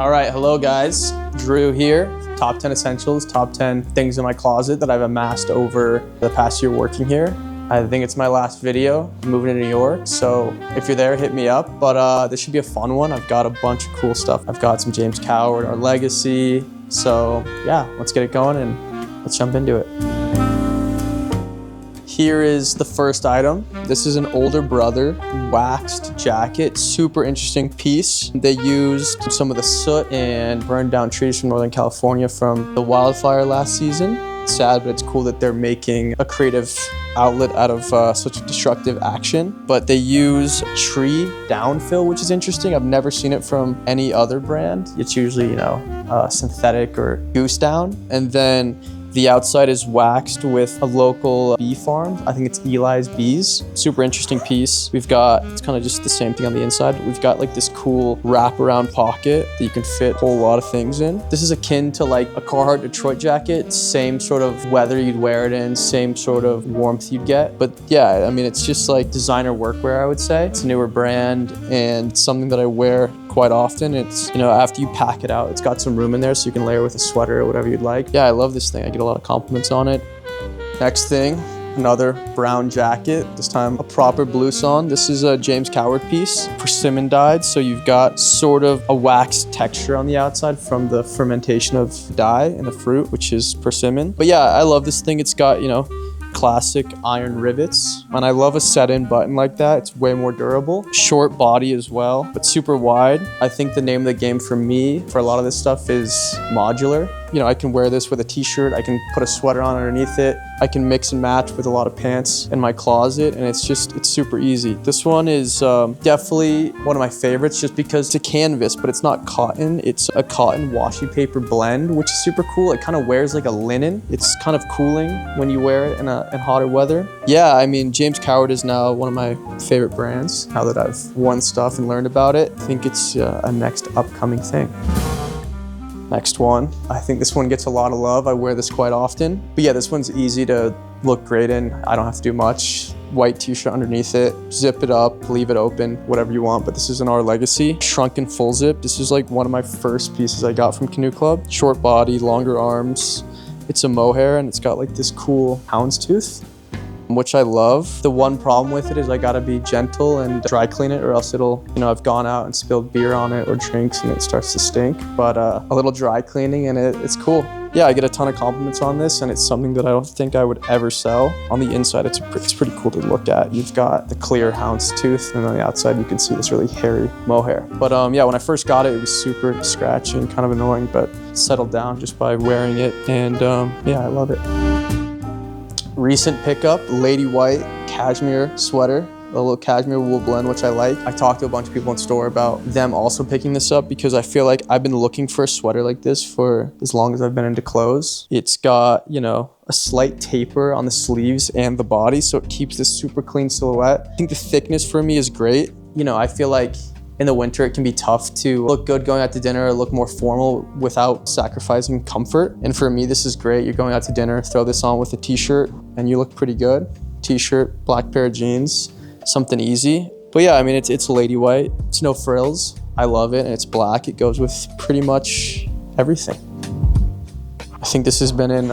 All right, hello guys. Drew here. Top 10 essentials, top 10 things in my closet that I've amassed over the past year working here. I think it's my last video. I'm moving to New York, so if you're there, hit me up. But this should be a fun one. I've got a bunch of cool stuff. I've got some James Coward, our legacy. So yeah, let's get it going and let's jump into it. Here is the first item. This is an older brother waxed jacket, super interesting piece. They used some of the soot and burned down trees from Northern California from the wildfire last season. It's sad, but it's cool that they're making a creative outlet out of such a destructive action. But they use tree downfill, which is interesting. I've never seen it from any other brand. It's usually, synthetic or goose down. And then the outside is waxed with a local bee farm. I think it's Eli's Bees. Super interesting piece. We've got, it's kind of just the same thing on the inside, but we've got like this cool wraparound pocket that you can fit a whole lot of things in. This is akin to like a Carhartt Detroit jacket. Same sort of weather you'd wear it in, same sort of warmth you'd get. But yeah, I mean, it's just like designer workwear, I would say. It's a newer brand and something that I wear quite often. It's, after you pack it out, it's got some room in there so you can layer with a sweater or whatever you'd like. Yeah, I love this thing. I get a lot of compliments on it. Next thing, another brown jacket, this time a proper blouson. This is a James Coward piece, persimmon dyed. So you've got sort of a wax texture on the outside from the fermentation of dye in the fruit, which is persimmon. But yeah, I love this thing. It's got, classic iron rivets, and I love a set-in button like that. It's way more durable. Short body as well, but super wide. I think the name of the game for me for a lot of this stuff is modular. I can wear this with a t-shirt. I can put a sweater on underneath it. I can mix and match with a lot of pants in my closet, and it's super easy. This one is definitely one of my favorites just because it's a canvas, but it's not cotton. It's a cotton washi paper blend, which is super cool. It kind of wears like a linen. It's kind of cooling when you wear it in hotter weather. Yeah, I mean, James Coward is now one of my favorite brands now that I've worn stuff and learned about it. I think it's a next upcoming thing. Next one. I think this one gets a lot of love. I wear this quite often. But yeah, this one's easy to look great in. I don't have to do much. White t-shirt underneath it, zip it up, leave it open, whatever you want. But this is an Our Legacy, shrunken full zip. This is like one of my first pieces I got from Canoe Club. Short body, longer arms. It's a mohair and it's got like this cool houndstooth, which I love. The one problem with it is I gotta be gentle and dry clean it or else it'll, I've gone out and spilled beer on it or drinks and it starts to stink. But a little dry cleaning and it's cool. Yeah, I get a ton of compliments on this and it's something that I don't think I would ever sell. On the inside, it's pretty cool to look at. You've got the clear houndstooth and on the outside you can see this really hairy mohair. But yeah, when I first got it, it was super scratchy and kind of annoying, but settled down just by wearing it. And yeah, I love it. Recent pickup, Lady White Cashmere sweater, a little cashmere wool blend, which I like. I talked to a bunch of people in store about them also picking this up because I feel like I've been looking for a sweater like this for as long as I've been into clothes. It's got, a slight taper on the sleeves and the body, so it keeps this super clean silhouette. I think the thickness for me is great. I feel like in the winter, it can be tough to look good going out to dinner or look more formal without sacrificing comfort. And for me, this is great. You're going out to dinner, throw this on with a t-shirt and you look pretty good. T-shirt, black pair of jeans, something easy. But yeah, I mean, it's Lady White. It's no frills. I love it and it's black. It goes with pretty much everything. I think this has been in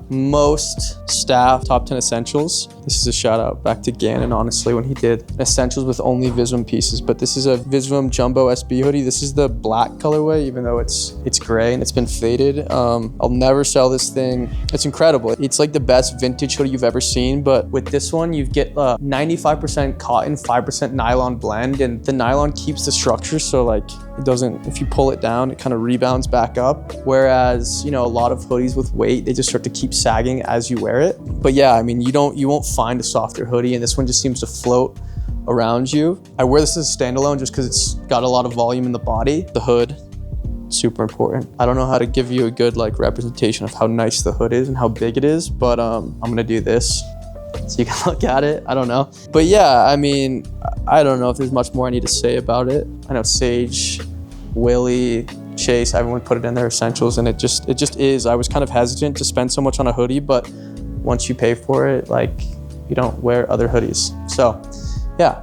most staff top 10 essentials. This is a shout out back to Gannon, honestly, when he did essentials with only Visvim pieces. But this is a Visvim Jumbo SB hoodie. This is the black colorway, even though it's gray and it's been faded. I'll never sell this thing. It's incredible. It's like the best vintage hoodie you've ever seen. But with this one, you get 95% cotton, 5% nylon blend, and the nylon keeps the structure. So like it doesn't, if you pull it down, it kind of rebounds back up. Whereas, a lot of hoodies with weight, they just start to keep sagging as you wear it. But yeah, I mean, you won't find a softer hoodie, and this one just seems to float around you. I wear this as a standalone just because it's got a lot of volume in the body. The hood, super important. I don't know how to give you a good representation of how nice the hood is and how big it is, but I'm gonna do this so you can look at it. I don't know. But yeah, I mean, I don't know if there's much more I need to say about it. I know Sage, Willie, Chase, everyone put it in their essentials, and it just is. I was kind of hesitant to spend so much on a hoodie, but once you pay for it, you don't wear other hoodies. So yeah.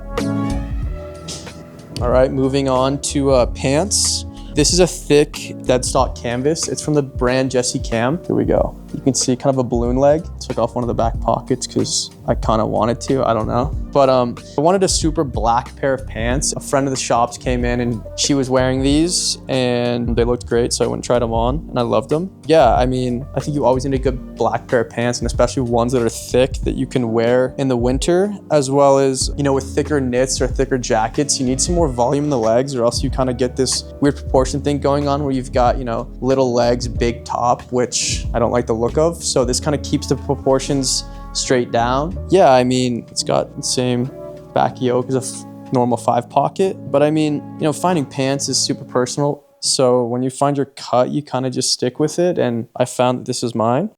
All right, moving on to pants. This is a thick dead stock canvas. It's from the brand Jesse Cam. Here we go. You can see kind of a balloon leg. Took off one of the back pockets because I kind of wanted to, I don't know. But I wanted a super black pair of pants. A friend of the shops came in and she was wearing these and they looked great, so I went and tried them on and I loved them. Yeah, I mean, I think you always need a good black pair of pants, and especially ones that are thick that you can wear in the winter, as well as, you know, with thicker knits or thicker jackets, you need some more volume in the legs, or else you kind of get this weird proportion thing going on where you've got, you know, little legs, big top, which I don't like the look of. So this kind of keeps the proportions straight down. Yeah, I mean, it's got the same back yoke as a normal 5 pocket, but I mean, you know, finding pants is super personal. So when you find your cut, you kind of just stick with it, and I found that this is mine.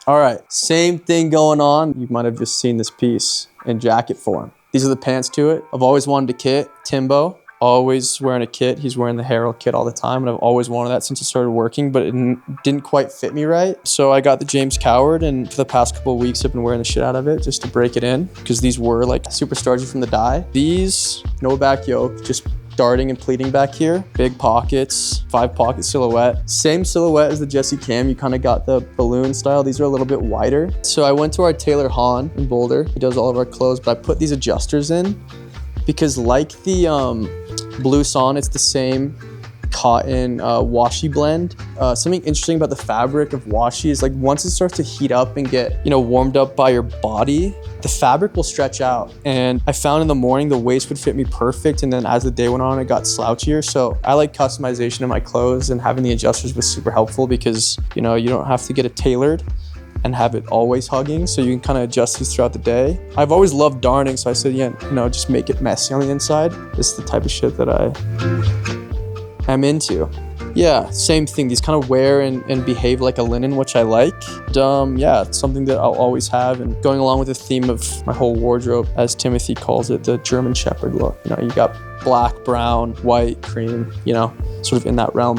All right, same thing going on. You might have just seen this piece in jacket form. These are the pants to it. I've always wanted a kit. Timbo, always wearing a kit. He's wearing the Herald kit all the time, and I've always wanted that since I started working, but it didn't quite fit me right. So I got the James Coward, and for the past couple of weeks, I've been wearing the shit out of it just to break it in, because these were like super starchy from the dye. These, no back yoke, just darting and pleating back here. Big pockets, 5 pocket silhouette. Same silhouette as the Jesse Cam. You kind of got the balloon style. These are a little bit wider. So I went to our tailor Hahn in Boulder. He does all of our clothes, but I put these adjusters in because, like the Blue Son, it's the same cotton washi blend. Something interesting about the fabric of washi is, like, once it starts to heat up and get, you know, warmed up by your body, the fabric will stretch out. And I found in the morning the waist would fit me perfect, and then as the day went on, it got slouchier. So I like customization of my clothes, and having the adjusters was super helpful because, you know, you don't have to get it tailored and have it always hugging, so you can kind of adjust these throughout the day. I've always loved darning, so I said, yeah, you know, just make it messy on the inside. This is the type of shit that I'm into. Yeah, same thing. These kind of wear and behave like a linen, which I like. And, yeah, it's something that I'll always have. And going along with the theme of my whole wardrobe, as Timothy calls it, the German Shepherd look. You know, you got black, brown, white, cream, you know, sort of in that realm.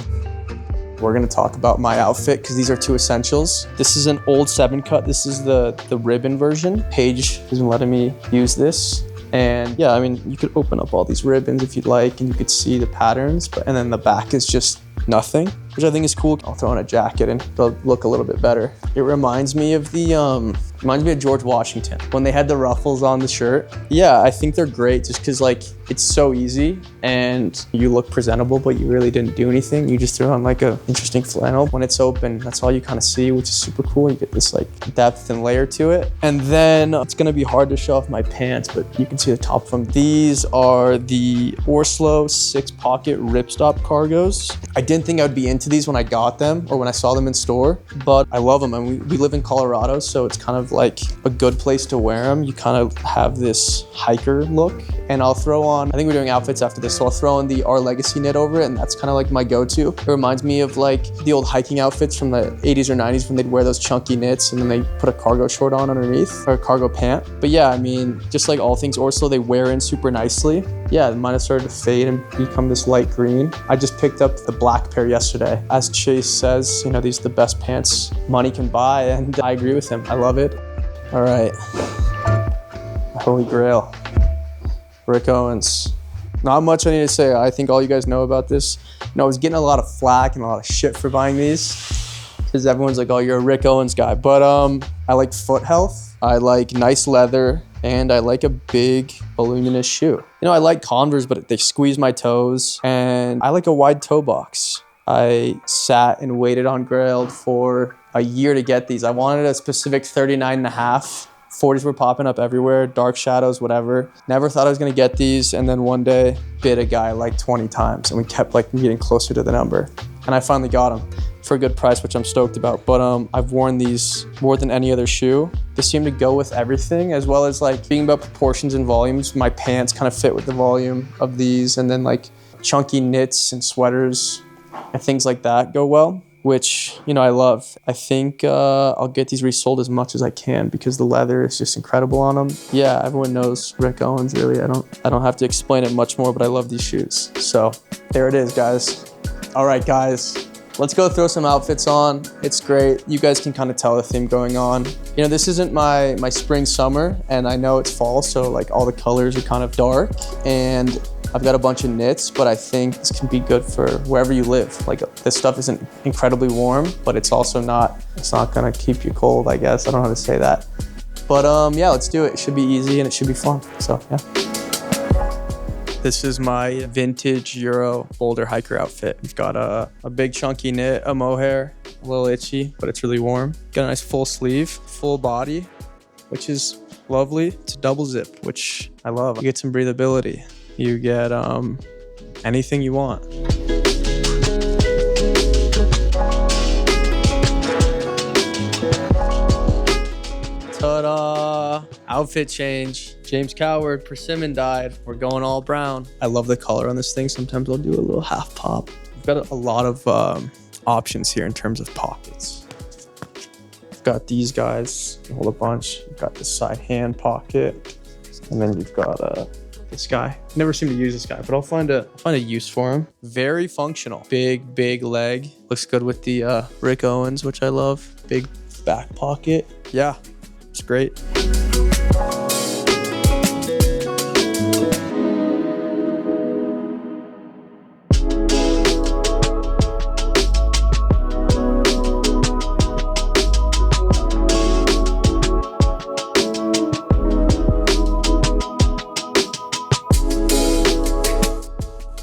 We're gonna talk about my outfit because these are 2 essentials. This is an old 7 cut. This is the ribbon version. Paige has been letting me use this. And yeah, I mean, you could open up all these ribbons if you'd like, and you could see the patterns, and then the back is just nothing, which I think is cool. I'll throw on a jacket and it'll look a little bit better. It reminds me of George Washington when they had the ruffles on the shirt. Yeah, I think they're great just because, like, it's so easy and you look presentable, but you really didn't do anything. You just throw on like a interesting flannel. When it's open, that's all you kind of see, which is super cool. You get this like depth and layer to it. And then it's gonna be hard to show off my pants, but you can see the top of them. These are the Orslo 6 pocket ripstop cargos. I didn't think I would be into these when I got them or when I saw them in store, but I love them. And we live in Colorado, so it's kind of like a good place to wear them. You kind of have this hiker look. And I'll throw on, I think we're doing outfits after this, so I'll throw on the Our Legacy knit over it, and that's kind of like my go-to. It reminds me of like the old hiking outfits from the 80s or 90s when they'd wear those chunky knits and then they put a cargo short on underneath, or a cargo pant. But yeah, I mean, just like all things Orslo, they wear in super nicely. Yeah, mine have started to fade and become this light green. I just picked up the black pair yesterday. As Chase says, you know, these are the best pants money can buy, and I agree with him. I love it. All right, holy grail. Rick Owens. Not much I need to say. I think all you guys know about this. You know, I was getting a lot of flack and a lot of shit for buying these because everyone's like, oh, you're a Rick Owens guy. But I like foot health. I like nice leather, and I like a big voluminous shoe. You know, I like Converse, but they squeeze my toes, and I like a wide toe box. I sat and waited on Grailed for a year to get these. I wanted a specific 39.5. 40s were popping up everywhere, dark shadows, whatever. Never thought I was gonna get these, and then one day bid a guy like 20 times, and we kept like getting closer to the number. And I finally got them for a good price, which I'm stoked about. But I've worn these more than any other shoe. They seem to go with everything, as well as like being about proportions and volumes. My pants kind of fit with the volume of these, and then like chunky knits and sweaters and things like that go well, which, you know, I love. I think I'll get these resold as much as I can because the leather is just incredible on them. Yeah, everyone knows Rick Owens, really. I don't have to explain it much more, but I love these shoes. So there it is, guys. All right, guys, let's go throw some outfits on. It's great. You guys can kind of tell the theme going on. You know, this isn't my spring, summer, and I know it's fall, so like all the colors are kind of dark. And I've got a bunch of knits, but I think this can be good for wherever you live. Like this stuff isn't incredibly warm, but it's also it's not gonna keep you cold, I guess. I don't know how to say that. But yeah, let's do it. It should be easy and it should be fun, so yeah. This is my vintage Euro boulder hiker outfit. We've got a big chunky knit, a mohair, a little itchy, but it's really warm. Got a nice full sleeve, full body, which is lovely. It's a double zip, which I love. You get some breathability. You get anything you want. Ta-da! Outfit change. James Coward, persimmon dyed. We're going all brown. I love the color on this thing. Sometimes I'll do a little half pop. We've got a lot of options here in terms of pockets. I've got these guys, hold a bunch. You've got this side hand pocket, and then you've got this guy. Never seem to use this guy, but I'll find a use for him. Very functional. Big leg. Looks good with the Rick Owens, which I love. Big back pocket. Yeah, it's great.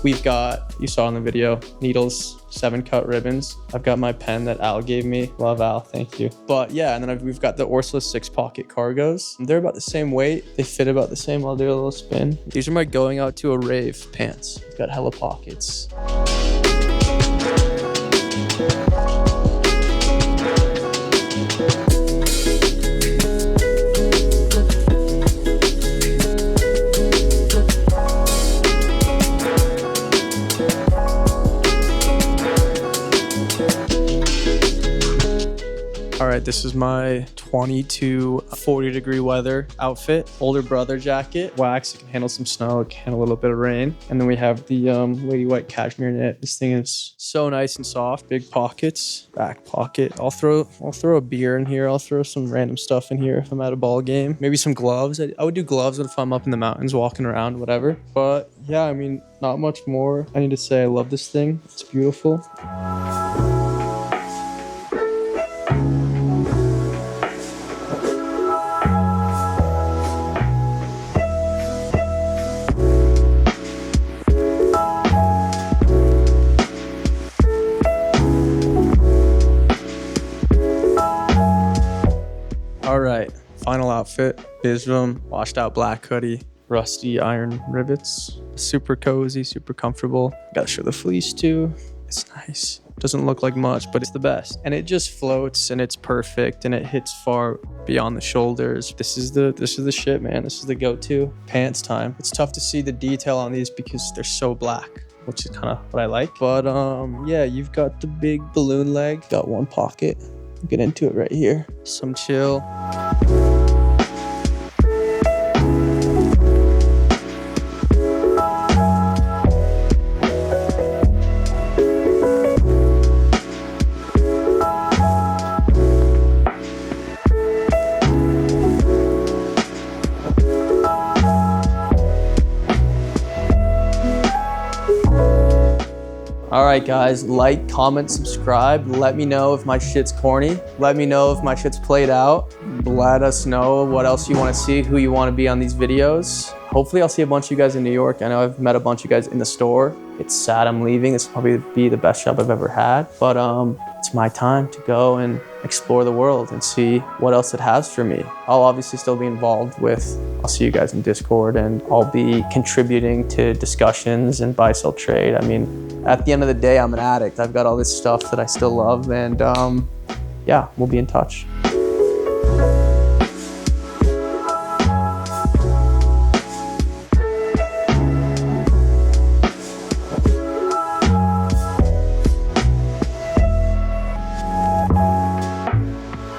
We've got, you saw in the video, needles, 7-cut ribbons. I've got my pen that Al gave me. Love Al, thank you. But yeah, and then we've got the Orsula 6-pocket cargos. They're about the same weight. They fit about the same. I'll do a little spin. These are my going out to a rave pants. I've got hella pockets. All right, this is my 20 to 40 degree weather outfit. Older brother jacket, wax, it can handle some snow, it can handle a little bit of rain. And then we have the Lady White cashmere knit. This thing is so nice and soft. Big pockets, back pocket. I'll throw a beer in here. I'll throw some random stuff in here if I'm at a ball game. Maybe some gloves. I would do gloves if I'm up in the mountains walking around, whatever. But yeah, I mean, not much more I need to say. I love this thing. It's beautiful. All right, final outfit, Visvim, washed out black hoodie, rusty iron rivets, super cozy, super comfortable. Gotta show the fleece too. It's nice. Doesn't look like much, but it's the best. And it just floats and it's perfect and it hits far beyond the shoulders. This is the shit, man. This is the go-to. Pants time. It's tough to see the detail on these because they're so black, which is kind of what I like. But yeah, you've got the big balloon leg. Got one pocket. Get into it right here. Some chill. All right, guys, like, comment, subscribe. Let me know if my shit's corny. Let me know if my shit's played out. Let us know what else you want to see, who you want to be on these videos. Hopefully I'll see a bunch of you guys in New York. I know I've met a bunch of you guys in the store. It's sad I'm leaving. This will probably be the best job I've ever had. But it's my time to go and explore the world and see what else it has for me. I'll obviously still be involved with, I'll see you guys in Discord, and I'll be contributing to discussions and buy, sell, trade. I mean, at the end of the day, I'm an addict. I've got all this stuff that I still love, and yeah, we'll be in touch.